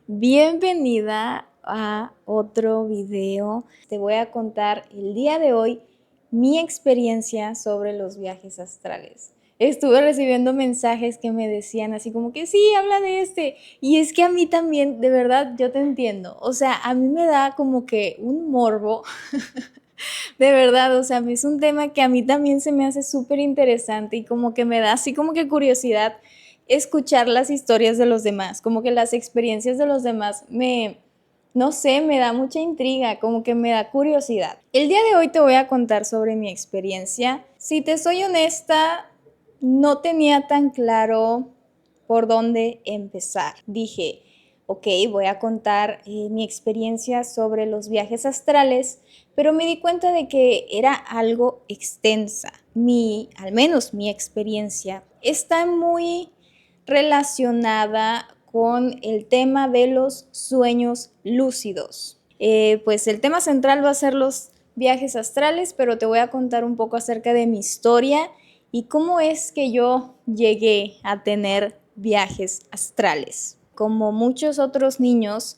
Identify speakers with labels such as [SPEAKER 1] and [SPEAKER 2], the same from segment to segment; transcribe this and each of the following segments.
[SPEAKER 1] Bienvenida a otro video. Te voy a contar el día de hoy mi experiencia sobre los viajes astrales. Estuve recibiendo mensajes que me decían así como que sí, habla de este. Y es que a mí también, de verdad, yo te entiendo. O sea, a mí me da como que un morbo. De verdad, o sea, es un tema que a mí también se me hace súper interesante y como que me da así como que curiosidad escuchar las historias de los demás, como que las experiencias de los demás no sé, me da mucha intriga, como que me da curiosidad. El día de hoy te voy a contar sobre mi experiencia. Si te soy honesta, no tenía tan claro por dónde empezar. Dije, ok, voy a contar mi experiencia sobre los viajes astrales, pero me di cuenta de que era algo extensa. Al menos mi experiencia, está muy relacionada con el tema de los sueños lúcidos. Pues el tema central va a ser los viajes astrales, pero te voy a contar un poco acerca de mi historia y cómo es que yo llegué a tener viajes astrales. Como muchos otros niños,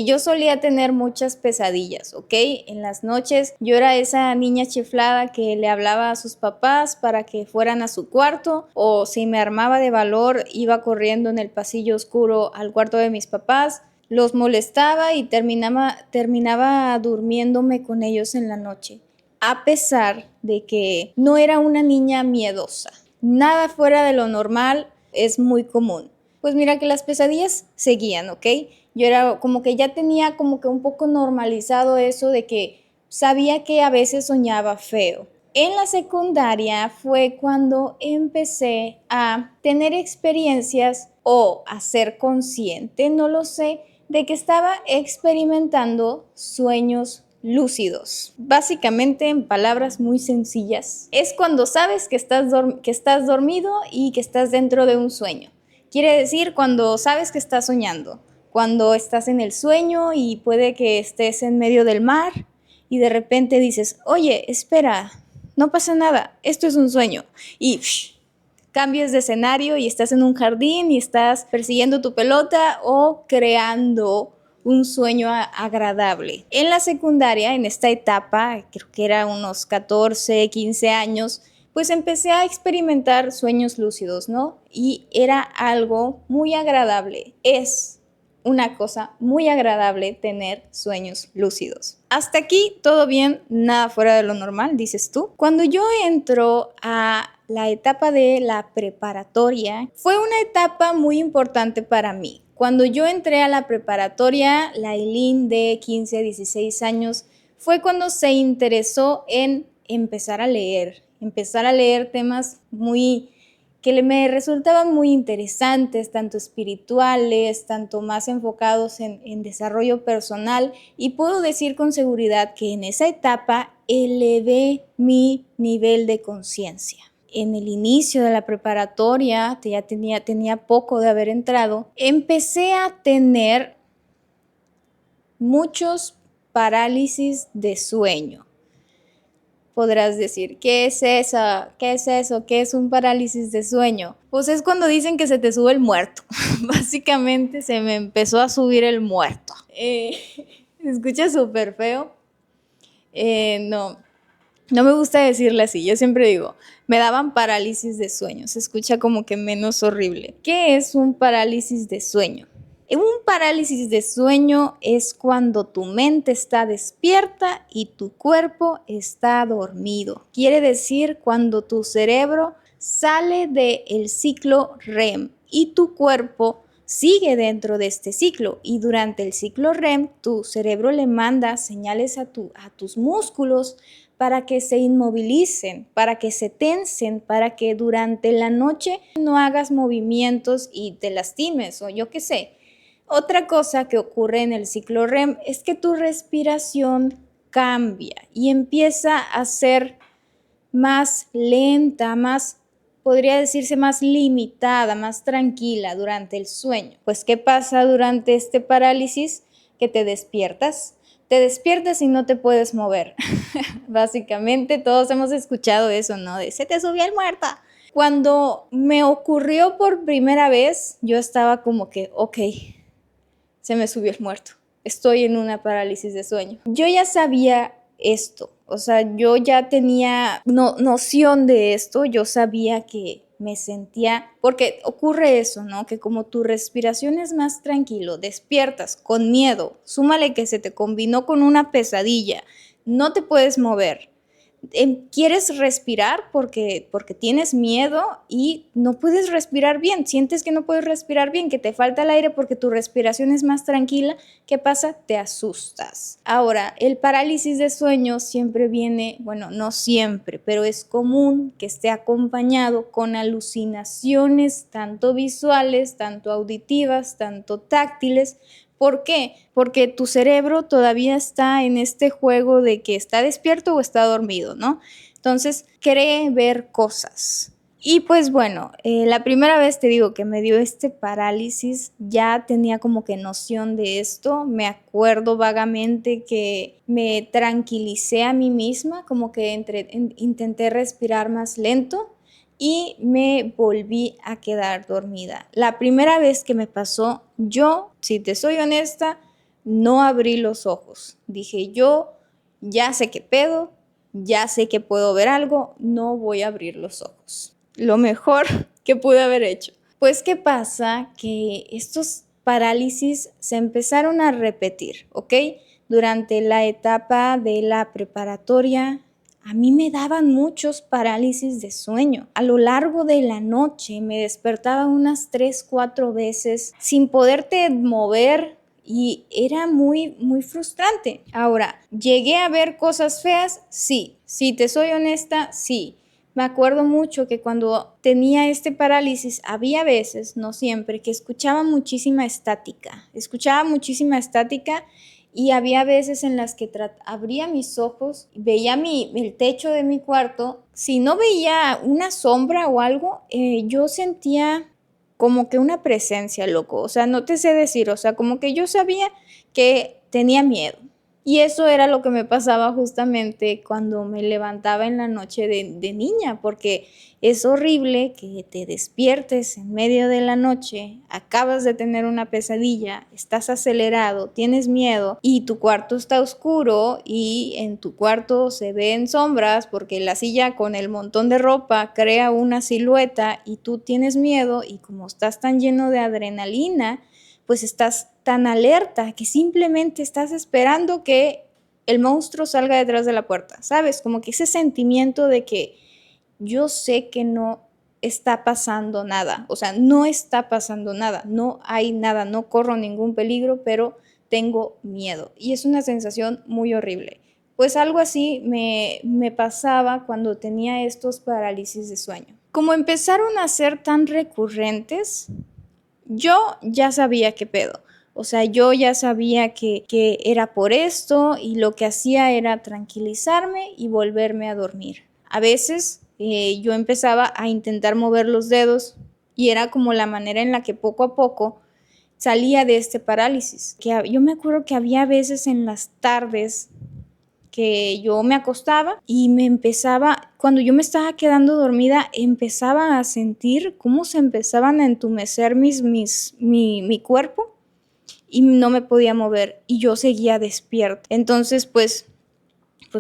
[SPEAKER 1] yo solía tener muchas pesadillas, ¿ok? En las noches yo era esa niña chiflada que le hablaba a sus papás para que fueran a su cuarto, o si me armaba de valor iba corriendo en el pasillo oscuro al cuarto de mis papás, los molestaba y terminaba durmiéndome con ellos en la noche. A pesar de que no era una niña miedosa, nada fuera de lo normal es muy común. Pues mira que las pesadillas seguían, ¿ok? Yo era como que ya tenía como que un poco normalizado eso de que sabía que a veces soñaba feo. En la secundaria fue cuando empecé a tener experiencias o a ser consciente, no lo sé, de que estaba experimentando sueños lúcidos. Básicamente, en palabras muy sencillas, es cuando sabes que estás dormido y que estás dentro de un sueño. Quiere decir cuando sabes que estás soñando, cuando estás en el sueño y puede que estés en medio del mar y de repente dices, oye, espera, no pasa nada, esto es un sueño. Y cambias de escenario y estás en un jardín y estás persiguiendo tu pelota o creando un sueño agradable. En la secundaria, en esta etapa, creo que era unos 14, 15 años, pues empecé a experimentar sueños lúcidos, ¿no? Y era algo muy agradable. Es una cosa muy agradable tener sueños lúcidos. Hasta aquí todo bien, nada fuera de lo normal, dices tú. Cuando yo entro a la etapa de la preparatoria, fue una etapa muy importante para mí. Cuando yo entré a la preparatoria, la Eileen de 15, 16 años, fue cuando se interesó en empezar a leer temas que me resultaban muy interesantes, tanto espirituales, tanto más enfocados en desarrollo personal, y puedo decir con seguridad que en esa etapa elevé mi nivel de conciencia. En el inicio de la preparatoria, ya tenía poco de haber entrado, empecé a tener muchos parálisis de sueño. Podrás decir, ¿qué es eso? ¿Qué es eso? ¿Qué es un parálisis de sueño? Pues es cuando dicen que se te sube el muerto. Básicamente se me empezó a subir el muerto. Se escucha súper feo. No, no me gusta decirle así. Yo siempre digo, me daban parálisis de sueño. Se escucha como que menos horrible. ¿Qué es un parálisis de sueño? Un parálisis de sueño es cuando tu mente está despierta y tu cuerpo está dormido. Quiere decir cuando tu cerebro sale del ciclo REM y tu cuerpo sigue dentro de este ciclo, y durante el ciclo REM tu cerebro le manda señales a tus músculos para que se inmovilicen, para que se tensen, para que durante la noche no hagas movimientos y te lastimes o yo qué sé. Otra cosa que ocurre en el ciclo REM es que tu respiración cambia y empieza a ser más lenta, podría decirse más limitada, más tranquila durante el sueño. Pues, ¿qué pasa durante este parálisis? Que te despiertas. Te despiertas y no te puedes mover. Básicamente todos hemos escuchado eso, ¿no? De se te subió el muerto. Cuando me ocurrió por primera vez, yo estaba como que, ok, se me subió el muerto. Estoy en una parálisis de sueño. Yo ya sabía esto, o sea, yo ya tenía noción de esto, yo sabía que me sentía, porque ocurre eso, ¿no? Que como tu respiración es más tranquilo, despiertas con miedo, súmale que se te combinó con una pesadilla, no te puedes mover. Quieres respirar porque tienes miedo y no puedes respirar bien, sientes que no puedes respirar bien, que te falta el aire porque tu respiración es más tranquila. ¿Qué pasa? Te asustas. Ahora, el parálisis de sueño siempre viene, bueno, no siempre, pero es común que esté acompañado con alucinaciones tanto visuales, tanto auditivas, tanto táctiles. ¿Por qué? Porque tu cerebro todavía está en este juego de que está despierto o está dormido, ¿no? Entonces, cree ver cosas. Y pues bueno, la primera vez te digo que me dio este parálisis, ya tenía como que noción de esto, me acuerdo vagamente que me tranquilicé a mí misma, como que intenté respirar más lento y me volví a quedar dormida. La primera vez que me pasó, yo, si te soy honesta, no abrí los ojos. Dije, yo ya sé qué pedo, ya sé que puedo ver algo, no voy a abrir los ojos. Lo mejor que pude haber hecho. Pues, ¿qué pasa? Que estos parálisis se empezaron a repetir, ¿ok? Durante la etapa de la preparatoria, a mí me daban muchos parálisis de sueño. A lo largo de la noche me despertaba unas 3, 4 veces sin poderte mover y era muy, muy frustrante. Ahora, ¿llegué a ver cosas feas? Sí. Si te soy honesta, sí. Me acuerdo mucho que cuando tenía este parálisis, había veces, no siempre, que escuchaba muchísima estática. Y había veces en las que abría mis ojos, veía el techo de mi cuarto. Si no veía una sombra o algo, yo sentía como que una presencia, loco. O sea, no te sé decir, o sea, como que yo sabía que tenía miedo. Y eso era lo que me pasaba justamente cuando me levantaba en la noche de niña, porque es horrible que te despiertes en medio de la noche, acabas de tener una pesadilla, estás acelerado, tienes miedo y tu cuarto está oscuro y en tu cuarto se ven sombras porque la silla con el montón de ropa crea una silueta y tú tienes miedo y como estás tan lleno de adrenalina, pues estás tan alerta que simplemente estás esperando que el monstruo salga detrás de la puerta, ¿sabes? Como que ese sentimiento de que yo sé que no está pasando nada, o sea, no está pasando nada, no hay nada, no corro ningún peligro, pero tengo miedo y es una sensación muy horrible. Pues algo así me pasaba cuando tenía estos parálisis de sueño. Como empezaron a ser tan recurrentes, yo ya sabía qué pedo. O sea, yo ya sabía que era por esto y lo que hacía era tranquilizarme y volverme a dormir. A veces yo empezaba a intentar mover los dedos y era como la manera en la que poco a poco salía de este parálisis. Yo me acuerdo que había veces en las tardes que yo me acostaba y cuando yo me estaba quedando dormida, empezaba a sentir cómo se empezaban a entumecer mi cuerpo y no me podía mover y yo seguía despierta. Entonces, pues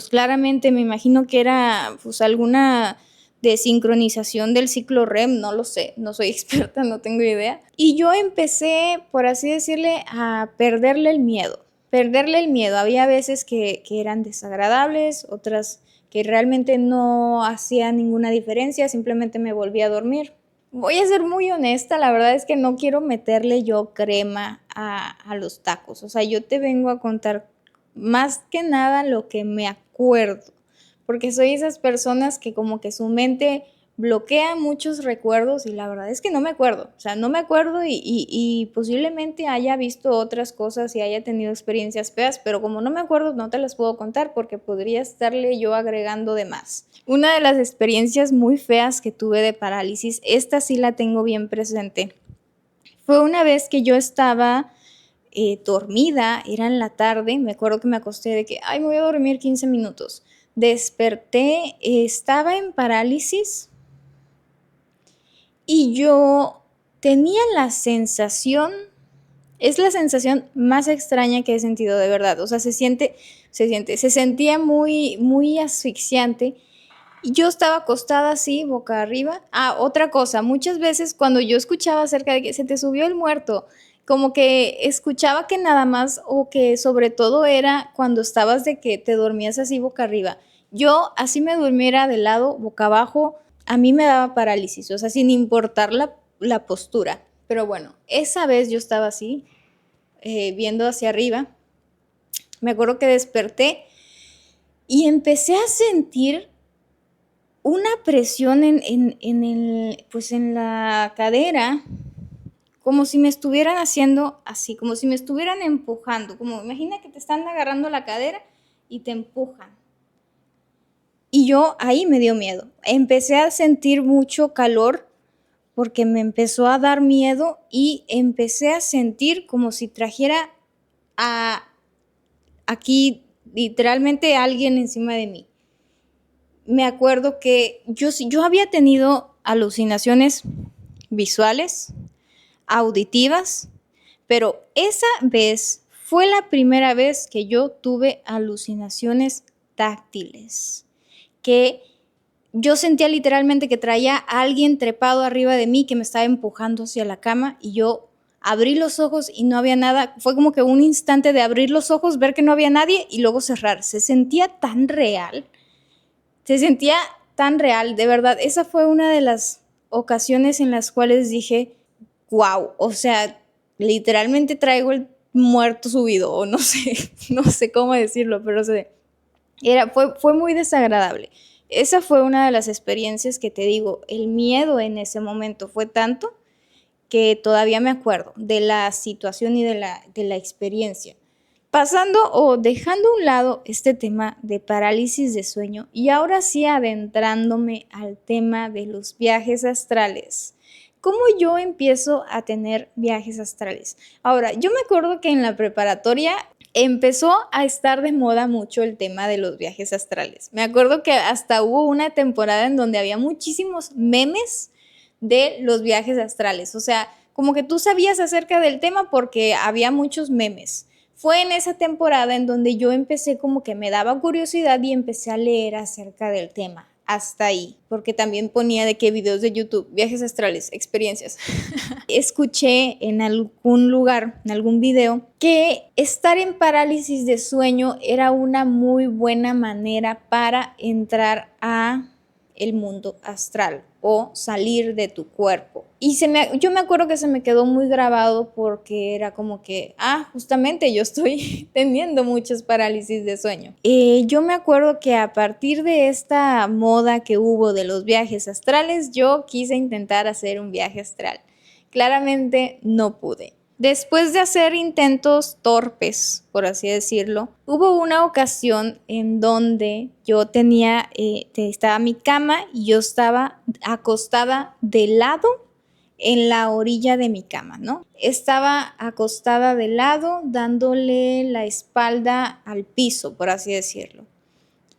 [SPEAKER 1] claramente me imagino que era pues alguna desincronización del ciclo REM, no lo sé, no soy experta, no tengo idea. Y yo empecé, por así decirle, a perderle el miedo. Había veces que eran desagradables, otras que realmente no hacían ninguna diferencia, simplemente me volví a dormir. Voy a ser muy honesta, la verdad es que no quiero meterle yo crema a los tacos, o sea, yo te vengo a contar más que nada lo que me acuerdo, porque soy esas personas que como que su mente bloquea muchos recuerdos y la verdad es que no me acuerdo, o sea, no me acuerdo y posiblemente haya visto otras cosas y haya tenido experiencias feas, pero como no me acuerdo no te las puedo contar porque podría estarle yo agregando de más. Una de las experiencias muy feas que tuve de parálisis, esta sí la tengo bien presente, fue una vez que yo estaba dormida, era en la tarde, me acuerdo que me acosté de que, ay, me voy a dormir 15 minutos. Desperté, estaba en parálisis y yo tenía la sensación Es la sensación más extraña que he sentido de verdad. O sea, se sentía muy, muy asfixiante. Y yo estaba acostada así, boca arriba. Ah, otra cosa, muchas veces cuando yo escuchaba acerca de que se te subió el muerto, como que escuchaba que nada más o que sobre todo era cuando estabas de que te dormías así boca arriba. Yo así me durmiera de lado, boca abajo, a mí me daba parálisis, o sea, sin importar la postura. Pero bueno, esa vez yo estaba así, viendo hacia arriba. Me acuerdo que desperté y empecé a sentir una presión pues en la cadera, como si me estuvieran haciendo así, como si me estuvieran empujando, como imagina que te están agarrando la cadera y te empujan. Y yo ahí me dio miedo. Empecé a sentir mucho calor porque me empezó a dar miedo y empecé a sentir como si trajera a aquí literalmente alguien encima de mí. Me acuerdo que yo había tenido alucinaciones visuales, auditivas, pero esa vez fue la primera vez que yo tuve alucinaciones táctiles, que yo sentía literalmente que traía a alguien trepado arriba de mí que me estaba empujando hacia la cama y yo abrí los ojos y no había nada. Fue como que un instante de abrir los ojos, ver que no había nadie y luego cerrar. Se sentía tan real. Se sentía tan real, de verdad. Esa fue una de las ocasiones en las cuales dije, wow, o sea, literalmente traigo el muerto subido, o no sé, no sé cómo decirlo, pero fue muy desagradable. Esa fue una de las experiencias que te digo, el miedo en ese momento fue tanto que todavía me acuerdo de la situación y de la experiencia. Pasando o dejando a un lado este tema de parálisis de sueño y ahora sí adentrándome al tema de los viajes astrales. ¿Cómo yo empiezo a tener viajes astrales? Ahora, yo me acuerdo que en la preparatoria empezó a estar de moda mucho el tema de los viajes astrales. Me acuerdo que hasta hubo una temporada en donde había muchísimos memes de los viajes astrales. O sea, como que tú sabías acerca del tema porque había muchos memes. Fue en esa temporada en donde yo empecé como que me daba curiosidad y empecé a leer acerca del tema. Hasta ahí, porque también ponía de qué videos de YouTube, viajes astrales, experiencias. Escuché en algún lugar, en algún video, que estar en parálisis de sueño era una muy buena manera para entrar a el mundo astral o salir de tu cuerpo. Y yo me acuerdo que se me quedó muy grabado porque era como que, justamente yo estoy teniendo muchas parálisis de sueño. Yo me acuerdo que a partir de esta moda que hubo de los viajes astrales, yo quise intentar hacer un viaje astral. Claramente no pude. Después de hacer intentos torpes, por así decirlo, hubo una ocasión en donde yo estaba mi cama y yo estaba acostada de lado en la orilla de mi cama, ¿no? Estaba acostada de lado, dándole la espalda al piso, por así decirlo.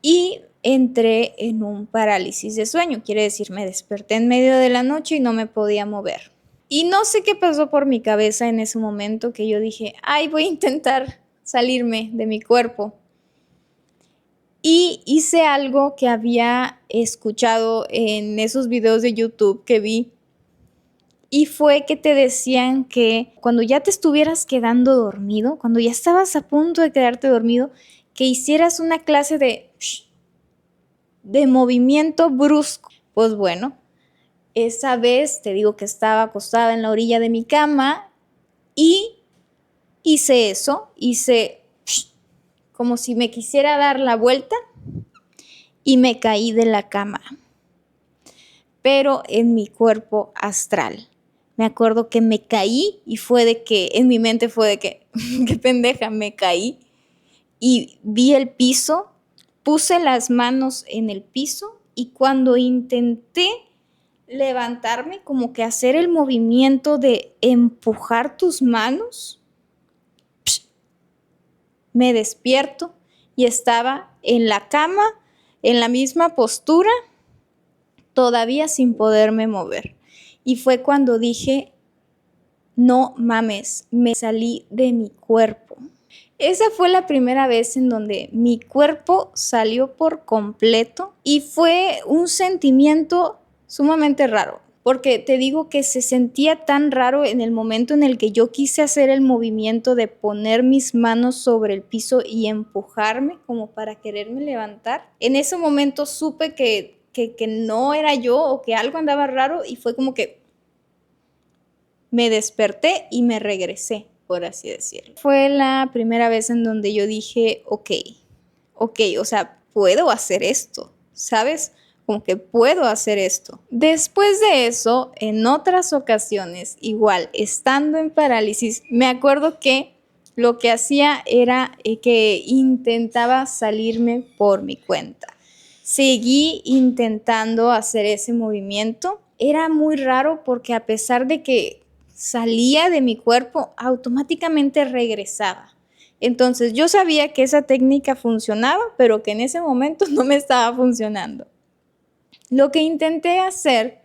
[SPEAKER 1] Y entré en un parálisis de sueño, quiere decir, me desperté en medio de la noche y no me podía mover. Y no sé qué pasó por mi cabeza en ese momento que yo dije, voy a intentar salirme de mi cuerpo. Y hice algo que había escuchado en esos videos de YouTube que vi. Y fue que te decían que cuando ya te estuvieras quedando dormido, cuando ya estabas a punto de quedarte dormido, que hicieras una clase de movimiento brusco. Pues bueno, esa vez te digo que estaba acostada en la orilla de mi cama y hice eso, hice como si me quisiera dar la vuelta y me caí de la cama, pero en mi cuerpo astral. Me acuerdo que me caí y fue de que, en mi mente fue de que, qué pendeja, me caí y vi el piso, puse las manos en el piso y cuando intenté levantarme, como que hacer el movimiento de empujar tus manos, me despierto y estaba en la cama, en la misma postura, todavía sin poderme mover. Y fue cuando dije, no mames, me salí de mi cuerpo. Esa fue la primera vez en donde mi cuerpo salió por completo y fue un sentimiento sumamente raro. Porque te digo que se sentía tan raro en el momento en el que yo quise hacer el movimiento de poner mis manos sobre el piso y empujarme como para quererme levantar. En ese momento supe que no era yo o que algo andaba raro y fue como que me desperté y me regresé, por así decirlo. Fue la primera vez en donde yo dije, ok, o sea, puedo hacer esto, ¿sabes? Como que puedo hacer esto. Después de eso, en otras ocasiones, igual, estando en parálisis, me acuerdo que lo que hacía era que intentaba salirme por mi cuenta. Seguí intentando hacer ese movimiento. Era muy raro porque a pesar de que salía de mi cuerpo, automáticamente regresaba. Entonces yo sabía que esa técnica funcionaba, pero que en ese momento no me estaba funcionando. Lo que intenté hacer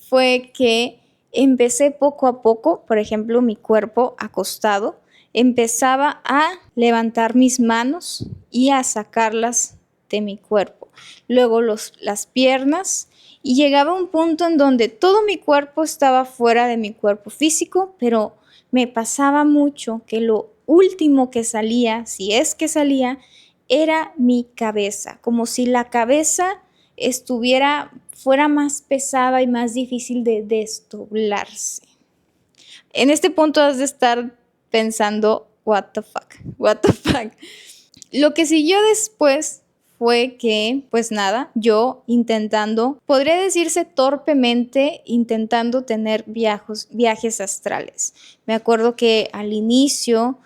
[SPEAKER 1] fue que empecé poco a poco, por ejemplo, mi cuerpo acostado, empezaba a levantar mis manos y a sacarlas de mi cuerpo. Luego las piernas y llegaba a un punto en donde todo mi cuerpo estaba fuera de mi cuerpo físico, pero me pasaba mucho que lo último que salía, si es que salía, era mi cabeza, como si la cabeza fuera más pesada y más difícil de desdoblarse. En este punto has de estar pensando, what the fuck. Lo que siguió después fue que, pues nada, yo intentando, podría decirse torpemente, intentando tener viajes astrales. Me acuerdo que al inicio,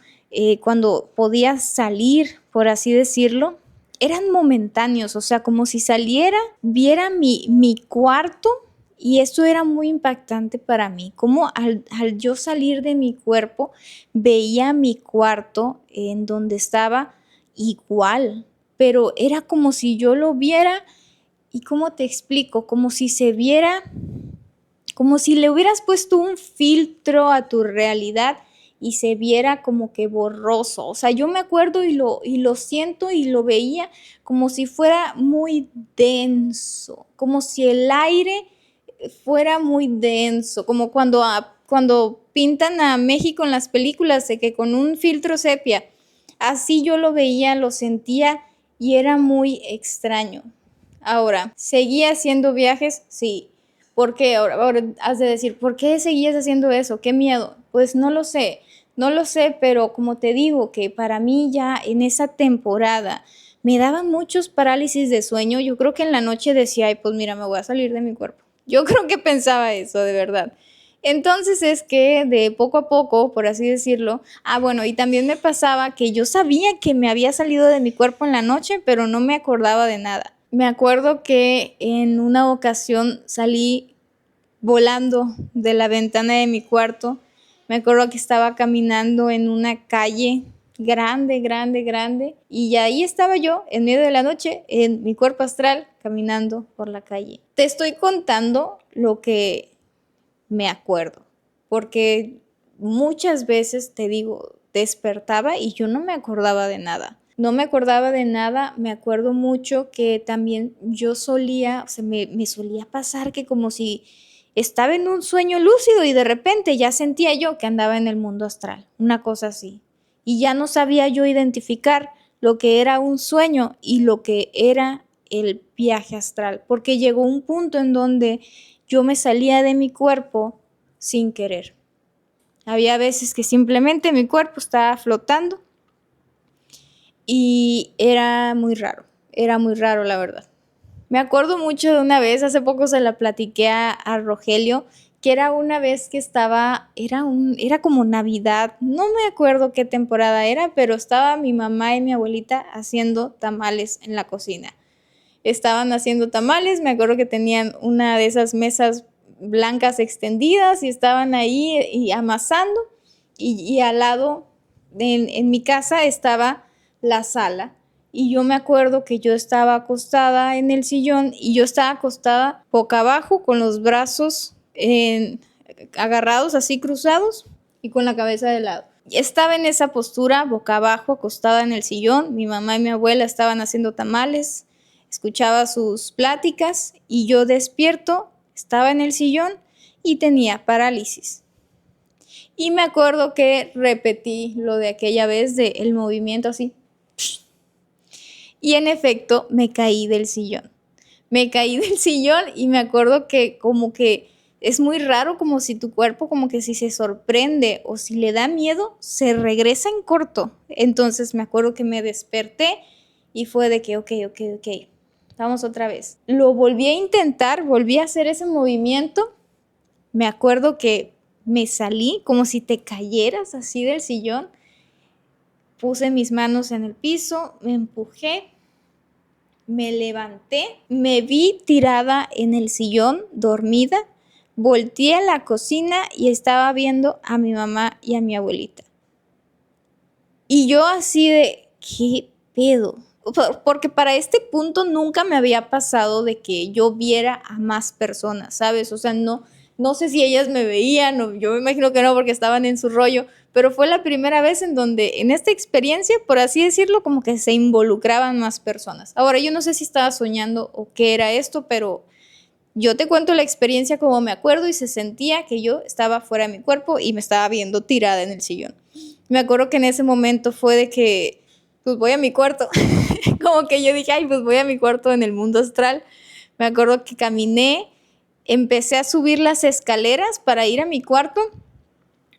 [SPEAKER 1] cuando podía salir, por así decirlo, eran momentáneos, o sea, como si saliera, viera mi cuarto. Y esto era muy impactante para mí, como al yo salir de mi cuerpo, veía mi cuarto en donde estaba igual, pero era como si yo lo viera y ¿cómo te explico? Como si se viera, como si le hubieras puesto un filtro a tu realidad y se viera como que borroso. O sea, yo me acuerdo y lo siento y lo veía como si fuera muy denso, como si el aire fuera muy denso, como cuando pintan a México en las películas de que con un filtro sepia. Así yo lo veía, lo sentía y era muy extraño. Ahora, ¿seguía haciendo viajes? Sí. ¿Por qué? Ahora has de decir, ¿por qué seguías haciendo eso? ¿Qué miedo? Pues no lo sé, pero como te digo que para mí ya en esa temporada me daban muchos parálisis de sueño. Yo creo que en la noche decía, ay, pues mira, me voy a salir de mi cuerpo. Yo creo que pensaba eso, de verdad. Entonces es que de poco a poco, por así decirlo, bueno, y también me pasaba que yo sabía que me había salido de mi cuerpo en la noche, pero no me acordaba de nada. Me acuerdo que en una ocasión salí volando de la ventana de mi cuarto. Me acuerdo que estaba caminando en una calle grande, y ahí estaba yo en medio de la noche en mi cuerpo astral caminando por la calle. Te estoy contando lo que me acuerdo, porque muchas veces, te digo, despertaba y yo no me acordaba de nada. No me acordaba de nada, me acuerdo mucho que también yo solía, o sea, me solía pasar que como si estaba en un sueño lúcido y de repente ya sentía yo que andaba en el mundo astral, una cosa así. Y ya no sabía yo identificar lo que era un sueño y lo que era el viaje astral, porque llegó un punto en donde yo me salía de mi cuerpo sin querer. Había veces que simplemente mi cuerpo estaba flotando y era muy raro la verdad. Me acuerdo mucho de una vez, hace poco se la platiqué a Rogelio, que era una vez que era como Navidad, no me acuerdo qué temporada era, pero estaba mi mamá y mi abuelita haciendo tamales en la cocina. Estaban haciendo tamales, me acuerdo que tenían una de esas mesas blancas extendidas y estaban ahí y amasando y al lado en mi casa estaba la sala y yo me acuerdo que yo estaba acostada en el sillón y yo estaba acostada boca abajo con los brazos agarrados así cruzados y con la cabeza de lado. Estaba en esa postura, boca abajo, acostada en el sillón. Mi mamá y mi abuela estaban haciendo tamales, escuchaba sus pláticas y yo despierto, estaba en el sillón y tenía parálisis. Y me acuerdo que repetí lo de aquella vez del movimiento así. Y en efecto me caí del sillón. Me caí del sillón y me acuerdo que como que es muy raro, como si tu cuerpo como que si se sorprende o si le da miedo, se regresa en corto. Entonces me acuerdo que me desperté y fue de que ok, vamos otra vez. Lo volví a intentar, volví a hacer ese movimiento. Me acuerdo que me salí como si te cayeras así del sillón. Puse mis manos en el piso, me empujé, me levanté, me vi tirada en el sillón, dormida, volteé a la cocina y estaba viendo a mi mamá y a mi abuelita. Y yo así de, ¿qué pedo? Porque para este punto nunca me había pasado de que yo viera a más personas, ¿sabes? O sea, no sé si ellas me veían o yo me imagino que no porque estaban en su rollo, pero fue la primera vez en donde en esta experiencia, por así decirlo, como que se involucraban más personas. Ahora, yo no sé si estaba soñando o qué era esto, pero yo te cuento la experiencia como me acuerdo y se sentía que yo estaba fuera de mi cuerpo y me estaba viendo tirada en el sillón. Me acuerdo que en ese momento fue de que, pues voy a mi cuarto. Como que yo dije, ay, pues voy a mi cuarto en el mundo astral. Me acuerdo que caminé, empecé a subir las escaleras para ir a mi cuarto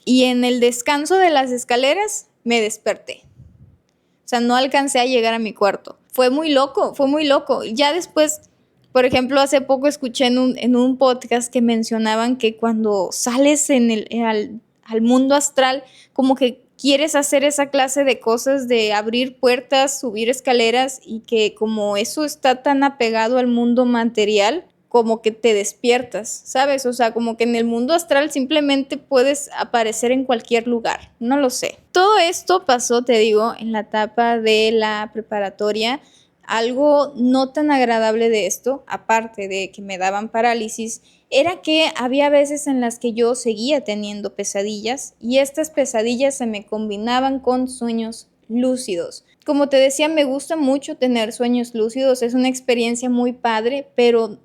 [SPEAKER 1] y en el descanso de las escaleras me desperté. O sea, no alcancé a llegar a mi cuarto. Fue muy loco, fue muy loco. Ya después, por ejemplo, hace poco escuché en un podcast que mencionaban que cuando sales al mundo astral, como que quieres hacer esa clase de cosas de abrir puertas, subir escaleras y que como eso está tan apegado al mundo material, como que te despiertas, ¿sabes? O sea, como que en el mundo astral simplemente puedes aparecer en cualquier lugar, no lo sé. Todo esto pasó, te digo, en la etapa de la preparatoria. Algo no tan agradable de esto, aparte de que me daban parálisis, era que había veces en las que yo seguía teniendo pesadillas y estas pesadillas se me combinaban con sueños lúcidos. Como te decía, me gusta mucho tener sueños lúcidos, es una experiencia muy padre, pero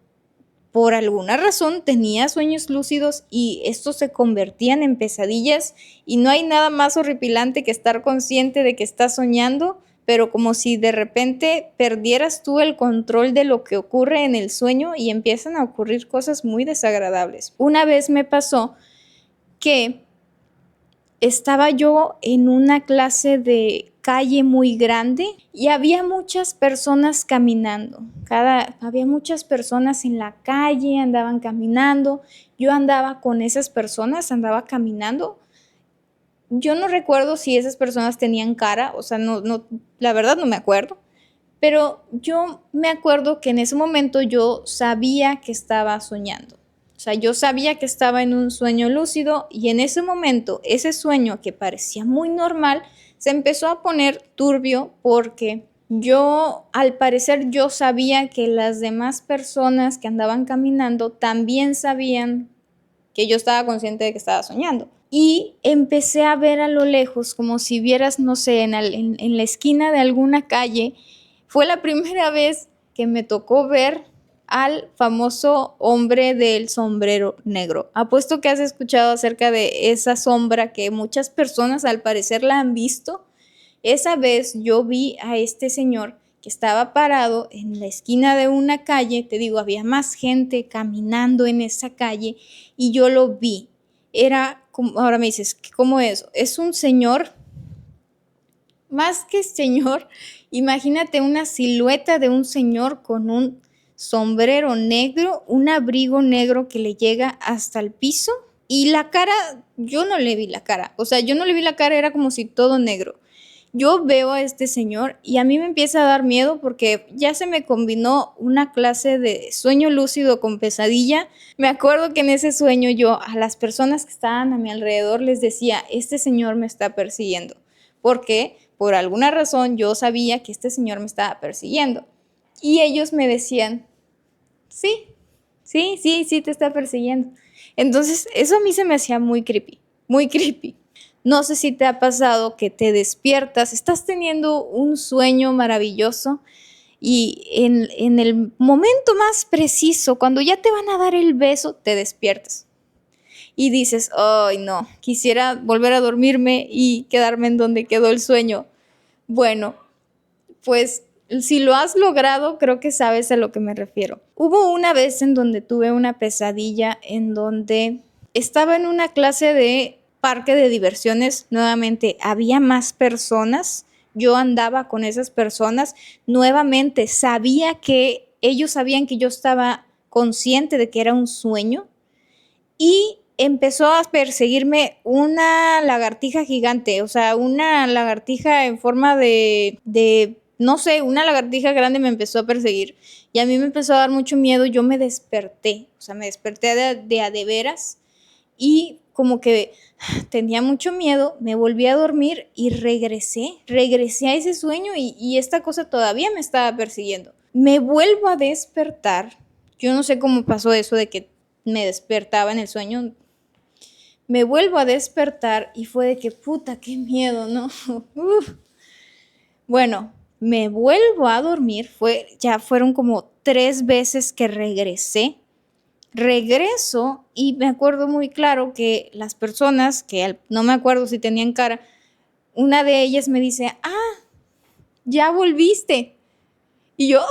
[SPEAKER 1] por alguna razón tenía sueños lúcidos y estos se convertían en pesadillas y no hay nada más horripilante que estar consciente de que estás soñando, pero como si de repente perdieras tú el control de lo que ocurre en el sueño y empiezan a ocurrir cosas muy desagradables. Una vez me pasó que estaba yo en una clase de calle muy grande y había muchas personas caminando. Había muchas personas en la calle, andaban caminando. Yo andaba con esas personas, andaba caminando. Yo no recuerdo si esas personas tenían cara, o sea, la verdad no me acuerdo. Pero yo me acuerdo que en ese momento yo sabía que estaba soñando. O sea, yo sabía que estaba en un sueño lúcido y en ese momento ese sueño que parecía muy normal se empezó a poner turbio porque al parecer yo sabía que las demás personas que andaban caminando también sabían que yo estaba consciente de que estaba soñando. Y empecé a ver a lo lejos, como si vieras, no sé, en la esquina de alguna calle. Fue la primera vez que me tocó ver al famoso hombre del sombrero negro. Apuesto que has escuchado acerca de esa sombra que muchas personas al parecer la han visto. Esa vez yo vi a este señor que estaba parado en la esquina de una calle, te digo, había más gente caminando en esa calle y yo lo vi. Era, como, ahora me dices, ¿cómo es? Es un señor, más que señor, imagínate una silueta de un señor con un sombrero negro, un abrigo negro que le llega hasta el piso y la cara, yo no le vi la cara, o sea, yo no le vi la cara, era como si todo negro. Yo veo a este señor y a mí me empieza a dar miedo porque ya se me combinó una clase de sueño lúcido con pesadilla. Me acuerdo que en ese sueño yo a las personas que estaban a mi alrededor les decía, este señor me está persiguiendo. Porque por alguna razón yo sabía que este señor me estaba persiguiendo. Y ellos me decían, sí, sí te está persiguiendo. Entonces, eso a mí se me hacía muy creepy, muy creepy. No sé si te ha pasado que te despiertas, estás teniendo un sueño maravilloso y en el momento más preciso, cuando ya te van a dar el beso, te despiertas y dices, ay no, quisiera volver a dormirme y quedarme en donde quedó el sueño. Bueno, pues si lo has logrado, creo que sabes a lo que me refiero. Hubo una vez en donde tuve una pesadilla en donde estaba en una clase de parque de diversiones. Nuevamente, había más personas. Yo andaba con esas personas. Nuevamente, sabía que ellos sabían que yo estaba consciente de que era un sueño y empezó a perseguirme una lagartija gigante, o sea, una lagartija en forma no sé, una lagartija grande me empezó a perseguir y a mí me empezó a dar mucho miedo, yo me desperté, o sea, me desperté de a de veras y como que tenía mucho miedo, me volví a dormir y regresé a ese sueño y esta cosa todavía me estaba persiguiendo. Me vuelvo a despertar, yo no sé cómo pasó eso de que me despertaba en el sueño, me vuelvo a despertar y fue de que puta, qué miedo, ¿no? Bueno, me vuelvo a dormir, ya fueron como 3 veces que regreso y me acuerdo muy claro que las personas, que no me acuerdo si tenían cara, una de ellas me dice, ya volviste. Y yo, ¿a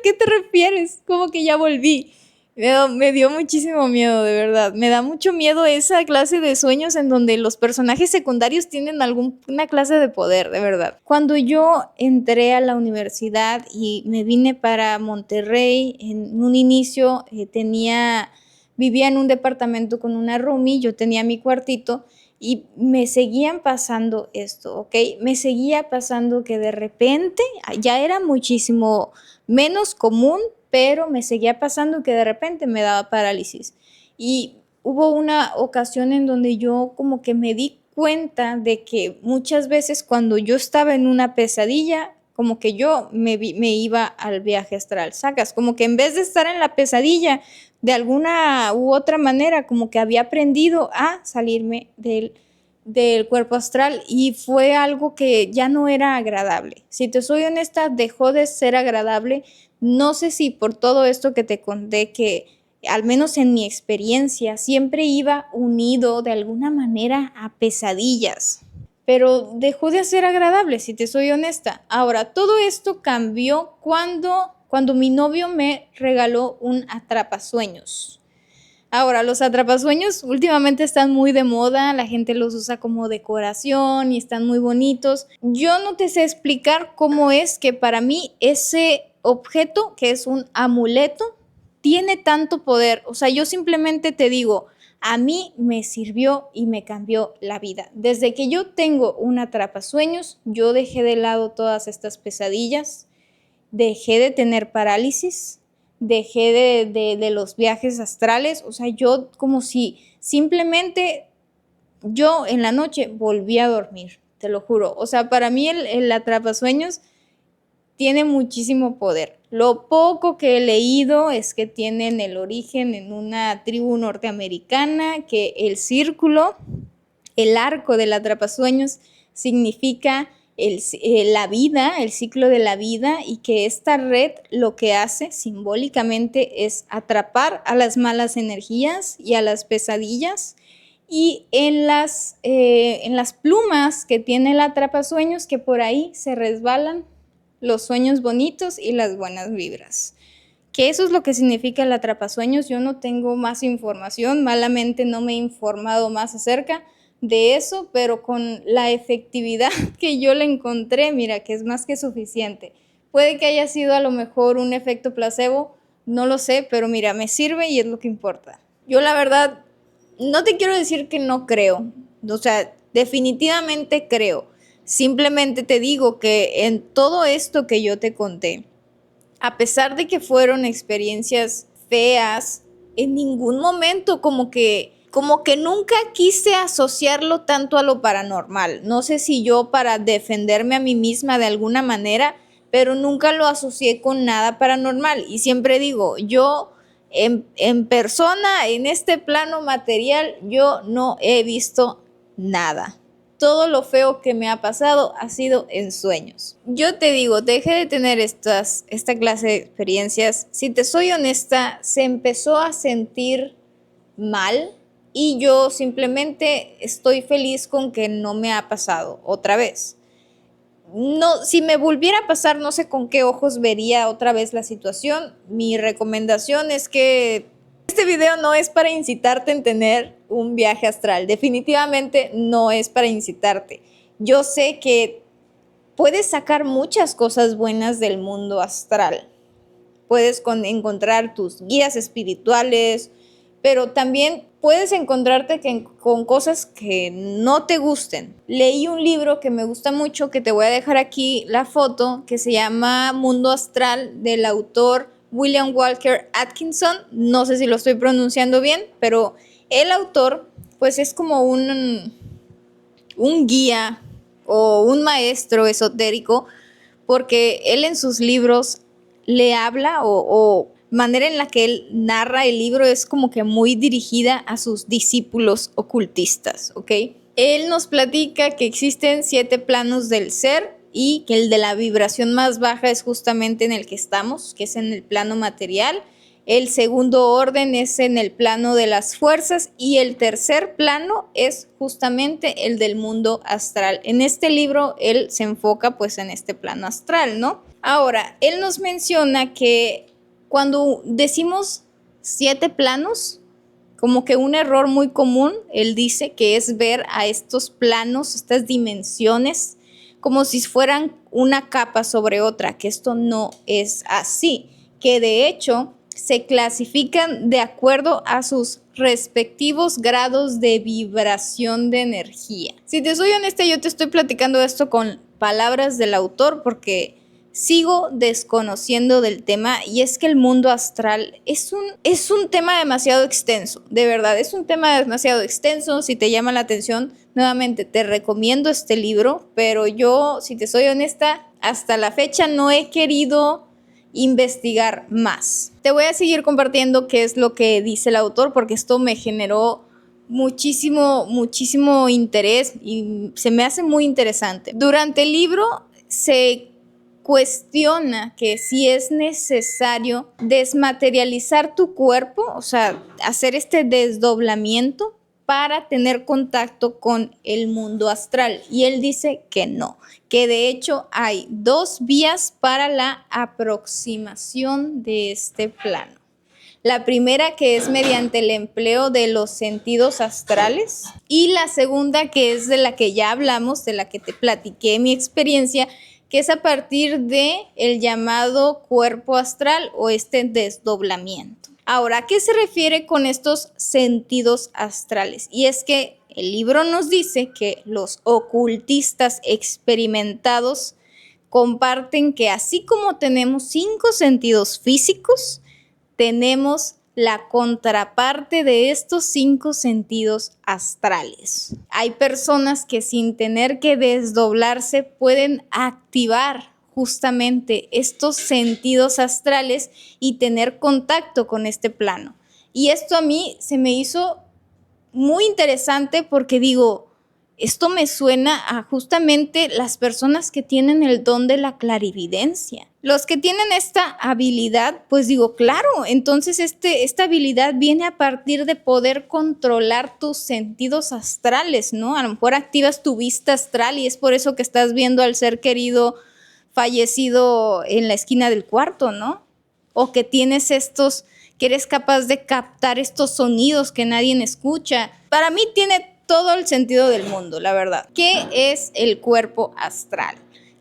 [SPEAKER 1] qué te refieres? ¿Cómo que ya volví? Me dio muchísimo miedo, de verdad. Me da mucho miedo esa clase de sueños en donde los personajes secundarios tienen alguna clase de poder, de verdad. Cuando yo entré a la universidad y me vine para Monterrey, en un inicio vivía en un departamento con una roomie, yo tenía mi cuartito y me seguían pasando esto, ¿ok? Me seguía pasando que de repente, ya era muchísimo menos común, pero me seguía pasando que de repente me daba parálisis. Y hubo una ocasión en donde yo como que me di cuenta de que muchas veces cuando yo estaba en una pesadilla, como que yo me iba al viaje astral, ¿sacas? Como que en vez de estar en la pesadilla, de alguna u otra manera, como que había aprendido a salirme del cuerpo astral y fue algo que ya no era agradable. Si te soy honesta, dejó de ser agradable. No sé si por todo esto que te conté, que al menos en mi experiencia siempre iba unido de alguna manera a pesadillas, pero dejó de ser agradable, si te soy honesta. Ahora, todo esto cambió cuando mi novio me regaló un atrapasueños. Ahora, los atrapasueños últimamente están muy de moda, la gente los usa como decoración y están muy bonitos. Yo no te sé explicar cómo es que para mí ese objeto, que es un amuleto, tiene tanto poder. O sea, yo simplemente te digo, a mí me sirvió y me cambió la vida. Desde que yo tengo un atrapasueños, yo dejé de lado todas estas pesadillas, dejé de tener parálisis, dejé de los viajes astrales, o sea, yo como si simplemente yo en la noche volví a dormir, te lo juro. O sea, para mí el atrapasueños tiene muchísimo poder. Lo poco que he leído es que tienen el origen en una tribu norteamericana, que el círculo, el arco del atrapasueños significa la vida, el ciclo de la vida, y que esta red lo que hace simbólicamente es atrapar a las malas energías y a las pesadillas. Y en las plumas que tiene el atrapasueños, que por ahí se resbalan los sueños bonitos y las buenas vibras. Que eso es lo que significa el atrapasueños. Yo no tengo más información, malamente no me he informado más acerca de eso, pero con la efectividad que yo le encontré, mira, que es más que suficiente. Puede que haya sido a lo mejor un efecto placebo, no lo sé, pero mira, me sirve y es lo que importa. Yo la verdad, no te quiero decir que no creo, o sea, definitivamente creo. Simplemente te digo que en todo esto que yo te conté, a pesar de que fueron experiencias feas, en ningún momento como que nunca quise asociarlo tanto a lo paranormal. No sé si yo para defenderme a mí misma de alguna manera, pero nunca lo asocié con nada paranormal. Y siempre digo, yo en persona, en este plano material, yo no he visto nada. Todo lo feo que me ha pasado ha sido en sueños. Yo te digo, dejé de tener esta clase de experiencias. Si te soy honesta, se empezó a sentir mal y yo simplemente estoy feliz con que no me ha pasado otra vez. No, si me volviera a pasar, no sé con qué ojos vería otra vez la situación. Mi recomendación es que este video no es para incitarte en tener un viaje astral. Definitivamente no es para incitarte. Yo sé que puedes sacar muchas cosas buenas del mundo astral. Puedes encontrar tus guías espirituales, pero también puedes encontrarte con cosas que no te gusten. Leí un libro que me gusta mucho, que te voy a dejar aquí la foto, que se llama Mundo Astral, del autor William Walker Atkinson. No sé si lo estoy pronunciando bien, pero el autor pues es como un guía o un maestro esotérico, porque él en sus libros le habla o manera en la que él narra el libro es como que muy dirigida a sus discípulos ocultistas, ¿ok? Él nos platica que existen 7 planos del ser y que el de la vibración más baja es justamente en el que estamos, que es en el plano material. El segundo orden es en el plano de las fuerzas y el tercer plano es justamente el del mundo astral. En este libro él se enfoca pues en este plano astral, ¿no? Ahora, él nos menciona que cuando decimos 7 planos, como que un error muy común, él dice que es ver a estos planos, estas dimensiones, como si fueran una capa sobre otra, que esto no es así, que de hecho se clasifican de acuerdo a sus respectivos grados de vibración de energía. Si te soy honesta, yo te estoy platicando esto con palabras del autor porque sigo desconociendo del tema, y es que el mundo astral es un tema demasiado extenso, de verdad, es un tema demasiado extenso. Si te llama la atención, nuevamente te recomiendo este libro, pero yo, si te soy honesta, hasta la fecha no he querido investigar más. Te voy a seguir compartiendo qué es lo que dice el autor, porque esto me generó muchísimo interés y se me hace muy interesante. Durante el libro se cuestiona que si es necesario desmaterializar tu cuerpo, o sea, hacer este desdoblamiento para tener contacto con el mundo astral. Y él dice que no, que de hecho hay 2 vías para la aproximación de este plano. La primera, que es mediante el empleo de los sentidos astrales, y la segunda, que es de la que ya hablamos, de la que te platiqué mi experiencia, que es a partir de el llamado cuerpo astral o este desdoblamiento. Ahora, ¿a qué se refiere con estos sentidos astrales? Y es que el libro nos dice que los ocultistas experimentados comparten que así como tenemos 5 sentidos físicos, tenemos la contraparte de estos 5 sentidos astrales. Hay personas que sin tener que desdoblarse pueden activar justamente estos sentidos astrales y tener contacto con este plano. Y esto a mí se me hizo muy interesante porque digo, esto me suena a justamente las personas que tienen el don de la clarividencia. Los que tienen esta habilidad, pues digo, claro, entonces esta habilidad viene a partir de poder controlar tus sentidos astrales, ¿no? A lo mejor activas tu vista astral y es por eso que estás viendo al ser querido fallecido en la esquina del cuarto, ¿no? O que tienes que eres capaz de captar estos sonidos que nadie escucha. Para mí tiene todo el sentido del mundo, la verdad. ¿Qué es el cuerpo astral?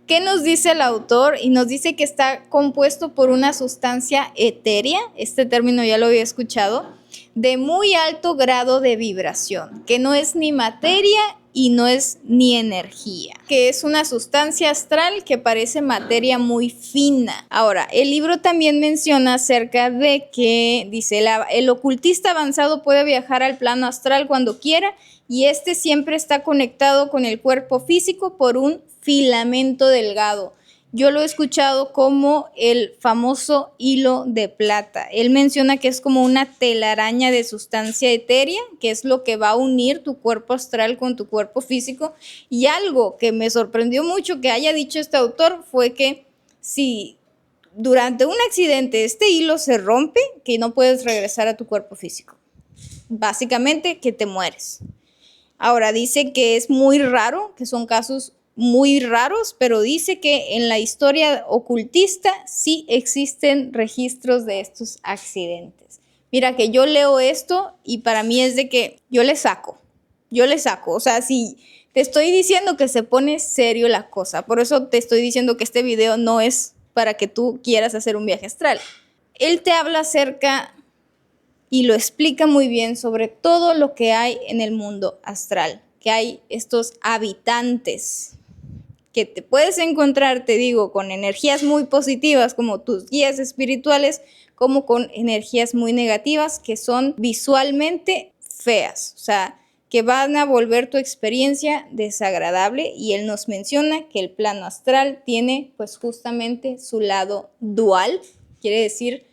[SPEAKER 1] ¿Qué nos dice el autor? Y nos dice que está compuesto por una sustancia etérea, este término ya lo había escuchado, de muy alto grado de vibración, que no es ni materia y no es ni energía, que es una sustancia astral que parece materia muy fina. Ahora, el libro también menciona acerca de que, dice, el ocultista avanzado puede viajar al plano astral cuando quiera y este siempre está conectado con el cuerpo físico por un filamento delgado. yo lo he escuchado como el famoso hilo de plata. Él menciona que es como una telaraña de sustancia etérea, que es lo que va a unir tu cuerpo astral con tu cuerpo físico. Y algo que me sorprendió mucho que haya dicho este autor fue que si durante un accidente este hilo se rompe, que no puedes regresar a tu cuerpo físico. Básicamente que te mueres. Ahora dice que es muy raro, que son casos muy raros, pero dice que en la historia ocultista sí existen registros de estos accidentes. Mira que yo leo esto y para mí es de que yo le saco, o sea, si te estoy diciendo que se pone serio la cosa, por eso te estoy diciendo que este video no es para que tú quieras hacer un viaje astral. Él te habla acerca y lo explica muy bien sobre todo lo que hay en el mundo astral, que hay estos habitantes que te puedes encontrar, te digo, con energías muy positivas como tus guías espirituales, como con energías muy negativas que son visualmente feas, o sea, que van a volver tu experiencia desagradable. Y él nos menciona que el plano astral tiene pues justamente su lado dual, quiere decir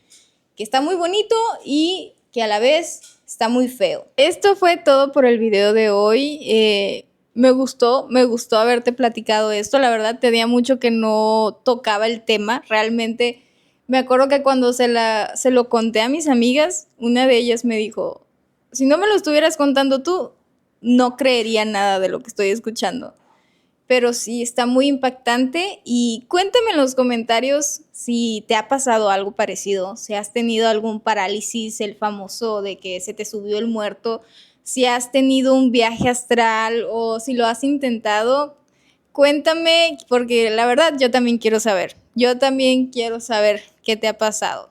[SPEAKER 1] que está muy bonito y que a la vez está muy feo. Esto fue todo por el video de hoy. Me gustó haberte platicado esto. La verdad tenía mucho que no tocaba el tema. Realmente me acuerdo que cuando se lo conté a mis amigas, una de ellas me dijo, si no me lo estuvieras contando tú, no creería nada de lo que estoy escuchando. Pero sí está muy impactante y cuéntame en los comentarios si te ha pasado algo parecido, si has tenido algún parálisis, el famoso de que se te subió el muerto, si has tenido un viaje astral o si lo has intentado. Cuéntame porque la verdad yo también quiero saber qué te ha pasado.